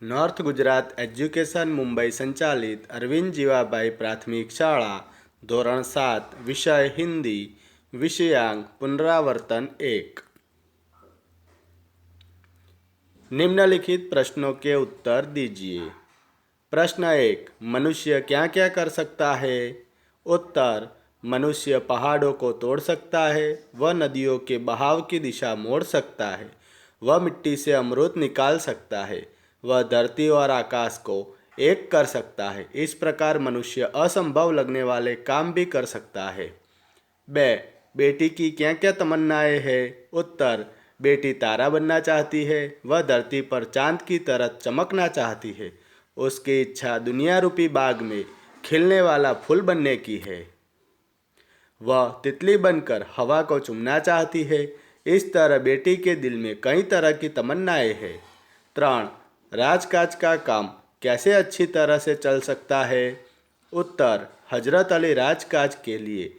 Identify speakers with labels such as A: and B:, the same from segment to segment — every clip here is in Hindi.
A: नॉर्थ गुजरात एज्युकेशन मुंबई संचालित अरविंद जीवाबाई प्राथमिक शाळा धोरण 7 विषय हिंदी विषयांक पुनरावर्तन 1। निम्नलिखित प्रश्नों के उत्तर दीजिए। प्रश्न 1, मनुष्य क्या क्या कर सकता है? उत्तर, मनुष्य पहाड़ों को तोड़ सकता है, वह नदियों के बहाव की दिशा मोड़ सकता है, वह मिट्टी से अमृत निकाल सकता है, वह धरती और आकाश को एक कर सकता है। इस प्रकार मनुष्य असंभव लगने वाले काम भी कर सकता है। बे बेटी की क्या क्या तमन्नाएं हैं? उत्तर, बेटी तारा बनना चाहती है, वह धरती पर चांद की तरह चमकना चाहती है, उसकी इच्छा दुनिया रूपी बाग में खिलने वाला फूल बनने की है, वह तितली बनकर हवा को चूमना चाहती है। इस तरह बेटी के दिल में कई तरह की तमन्नाएं हैं। 3, राजकाज का काम कैसे अच्छी तरह से चल सकता है? उत्तर, हजरत अली राजकाज के लिए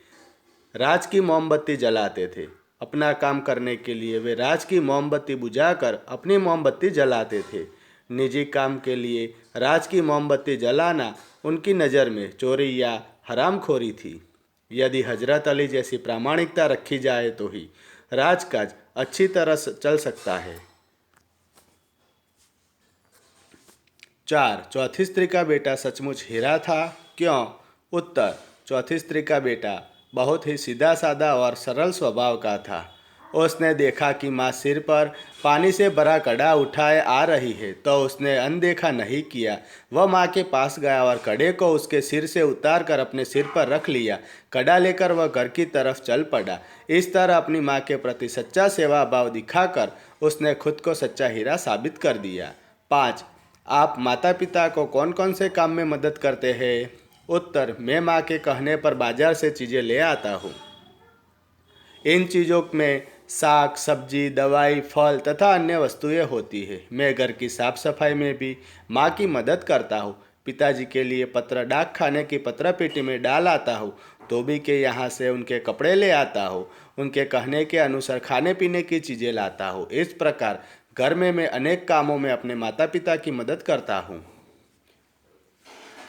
A: राज की मोमबत्ती जलाते थे। अपना काम करने के लिए वे राज की मोमबत्ती बुझाकर अपनी मोमबत्ती जलाते थे। निजी काम के लिए राज की मोमबत्ती जलाना उनकी नज़र में चोरी या हरामखोरी थी। यदि हजरत अली जैसी प्रामाणिकता रखी जाए तो ही राजकाज अच्छी तरह से चल सकता है। 4, चौथी स्त्री का बेटा सचमुच हीरा था? क्यों? उत्तर, चौथी स्त्री का बेटा बहुत ही सीधा साधा और सरल स्वभाव का था। उसने देखा कि माँ सिर पर पानी से भरा कड़ा उठाए आ रही है तो उसने अनदेखा नहीं किया। वह माँ के पास गया और कड़े को उसके सिर से उतार कर अपने सिर पर रख लिया। कड़ा लेकर वह घर की तरफ चल पड़ा। इस तरह अपनी माँ के प्रति सच्चा सेवा भाव दिखाकर उसने खुद को सच्चा हीरा साबित कर दिया। 5, आप माता पिता को कौन कौन से काम में मदद करते हैं? उत्तर, मैं माँ के कहने पर बाजार से चीज़ें ले आता हूँ। इन चीज़ों में साग सब्जी दवाई फल तथा अन्य वस्तुएं होती है। मैं घर की साफ सफाई में भी माँ की मदद करता हूँ। पिताजी के लिए पत्र डाक खाने की पत्र पेटी में डाल आता हूँ। धोबी के यहाँ से उनके कपड़े ले आता हूँ। उनके कहने के अनुसार खाने पीने की चीज़ें लाता हूँ। इस प्रकार घर में मैं अनेक कामों में अपने माता पिता की मदद करता हूँ।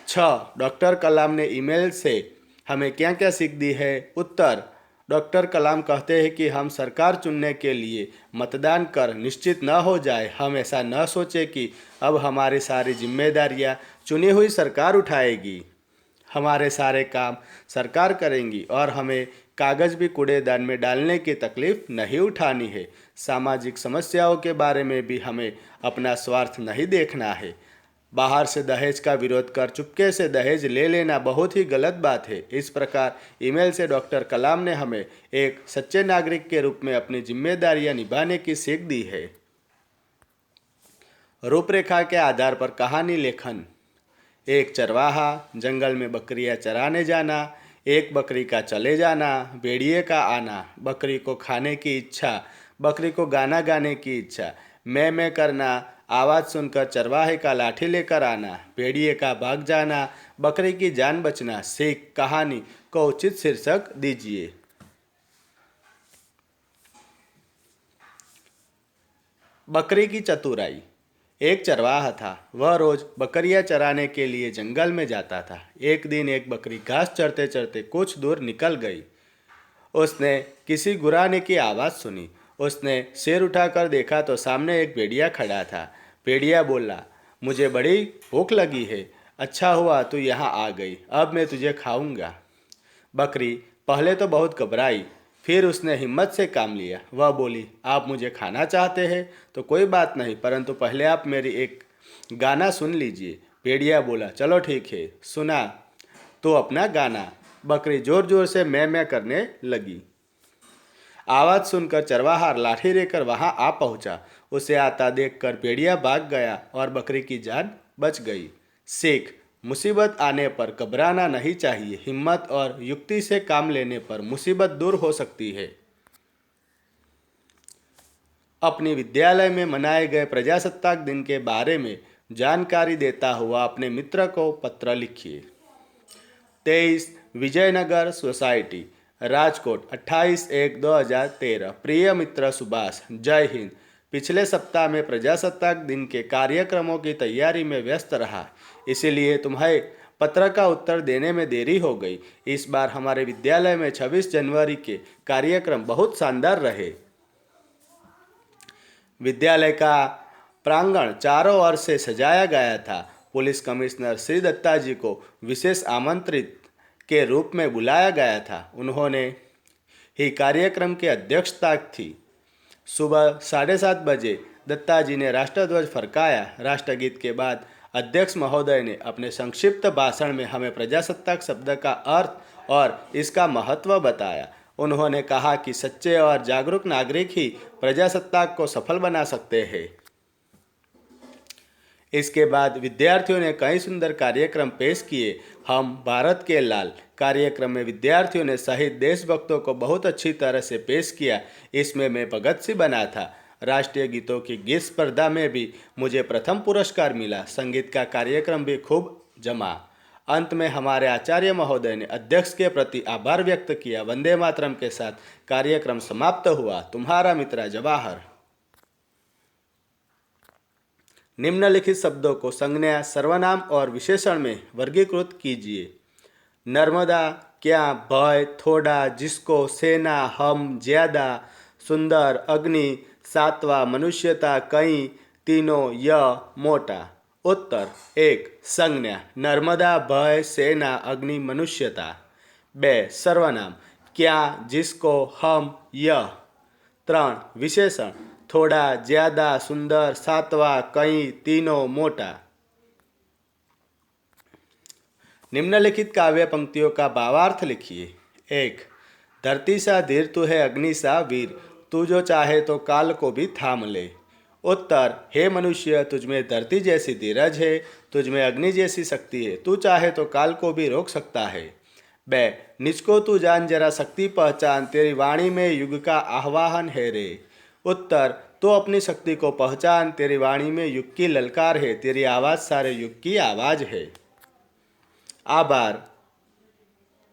A: 6, डॉक्टर कलाम ने ईमेल से हमें क्या क्या सीख दी है? उत्तर, डॉक्टर कलाम कहते हैं कि हम सरकार चुनने के लिए मतदान कर निश्चित न हो जाए। हम ऐसा न सोचें कि अब हमारी सारी जिम्मेदारियां चुनी हुई सरकार उठाएगी। हमारे सारे काम सरकार करेंगी और हमें कागज़ भी कूड़ेदान में डालने की तकलीफ नहीं उठानी है। सामाजिक समस्याओं के बारे में भी हमें अपना स्वार्थ नहीं देखना है। बाहर से दहेज का विरोध कर चुपके से दहेज ले लेना बहुत ही गलत बात है। इस प्रकार ईमेल से डॉक्टर कलाम ने हमें एक सच्चे नागरिक के रूप में अपनी जिम्मेदारियां निभाने की सीख दी है। रूपरेखा के आधार पर कहानी लेखन। एक चरवाहा, जंगल में बकरियां चराने जाना, एक बकरी का चले जाना, भेड़िए का आना, बकरी को खाने की इच्छा, बकरी को गाना गाने की इच्छा, मैं करना, आवाज़ सुनकर चरवाहे का लाठी लेकर आना, भेड़िए का भाग जाना, बकरी की जान बचना। सीख कहानी को उचित शीर्षक दीजिए। बकरी की चतुराई। एक चरवाहा था। वह रोज बकरियां चराने के लिए जंगल में जाता था। एक दिन एक बकरी घास चरते चरते कुछ दूर निकल गई। उसने किसी गुर्राने की आवाज़ सुनी। उसने सिर उठाकर देखा तो सामने एक भेड़िया खड़ा था। भेड़िया बोला, मुझे बड़ी भूख लगी है। अच्छा हुआ तू यहाँ आ गई, अब मैं तुझे खाऊंगा। बकरी पहले तो बहुत घबराई, फिर उसने हिम्मत से काम लिया। वह बोली, आप मुझे खाना चाहते हैं तो कोई बात नहीं, परंतु पहले आप मेरी एक गाना सुन लीजिए। भेड़िया बोला, चलो ठीक है, सुना तो अपना गाना। बकरी जोर जोर से मैं करने लगी। आवाज़ सुनकर चरवाहा लाठी लेकर वहां आ पहुंचा। उसे आता देखकर भेड़िया भाग गया और बकरी की जान बच गई। सीख, मुसीबत आने पर घबराना नहीं चाहिए। हिम्मत और युक्ति से काम लेने पर मुसीबत दूर हो सकती है। अपने विद्यालय में मनाए गए प्रजासत्ताक दिन के बारे में जानकारी देता हुआ अपने मित्र को पत्र लिखिए। 23 विजयनगर सोसाइटी, राजकोट, 28/1/2013। प्रिय मित्र सुभाष, जय हिंद। पिछले सप्ताह में प्रजासत्ताक दिन के कार्यक्रमों की तैयारी में व्यस्त रहा, इसीलिए तुम्हें पत्र का उत्तर देने में देरी हो गई। इस बार हमारे विद्यालय में 26 जनवरी के कार्यक्रम बहुत शानदार रहे। विद्यालय का प्रांगण चारों ओर से सजाया गया था। पुलिस कमिश्नर श्री दत्ता जी को विशेष आमंत्रित के रूप में बुलाया गया था। उन्होंने ही कार्यक्रम की अध्यक्षता थी। सुबह 7:30 बजे दत्ता जी ने राष्ट्रध्वज फरकाया। राष्ट्रगीत के बाद अध्यक्ष महोदय ने अपने संक्षिप्त भाषण में हमें प्रजासत्ताक शब्द का अर्थ और इसका महत्व बताया। उन्होंने कहा कि सच्चे और जागरूक नागरिक ही प्रजासत्ताक को सफल बना सकते हैं। इसके बाद विद्यार्थियों ने कई सुंदर कार्यक्रम पेश किए। हम भारत के लाल कार्यक्रम में विद्यार्थियों ने शहीद देशभक्तों को बहुत अच्छी तरह से पेश किया। इसमें मैं भगत सिंह बना था। राष्ट्रीय गीतों की गीत स्पर्धा में भी मुझे प्रथम पुरस्कार मिला। संगीत का कार्यक्रम भी खूब जमा। अंत में हमारे आचार्य महोदय ने अध्यक्ष के प्रति आभार व्यक्त किया। वंदे मातरम के साथ कार्यक्रम समाप्त हुआ। तुम्हारा मित्र जवाहर। निम्नलिखित शब्दों को संज्ञा, सर्वनाम और विशेषण में वर्गीकृत कीजिए। नर्मदा, क्या, भय, थोड़ा, जिसको, सेना, हम, ज्यादा, सुंदर, अग्नि, सातवा, मनुष्यता, कई, तीनों, यह, मोटा। उत्तर 1 संज्ञा नर्मदा, भय, सेना, अग्नि, मनुष्यता। 2 सर्वनाम क्या, जिसको, हम, यह। 3 विशेषण थोड़ा, ज्यादा, सुंदर, सातवा, कई, तीनों, मोटा। निम्नलिखित काव्य पंक्तियों का भावार्थ लिखिए। 1 धरती सा धीर तू है, अग्नि सा वीर, तू जो चाहे तो काल को भी थाम ले। उत्तर हे मनुष्य, तुझमें धरती जैसी धीरज है, तुझमें अग्नि जैसी शक्ति है, तू चाहे तो काल को भी रोक सकता है। बे निजको तू जान, जरा शक्ति पहचान, तेरी वाणी में युग का आह्वान है रे। उत्तर तो अपनी शक्ति को पहचान, तेरी वाणी में युग की ललकार है, तेरी आवाज़ सारे युग की आवाज़ है। आभार।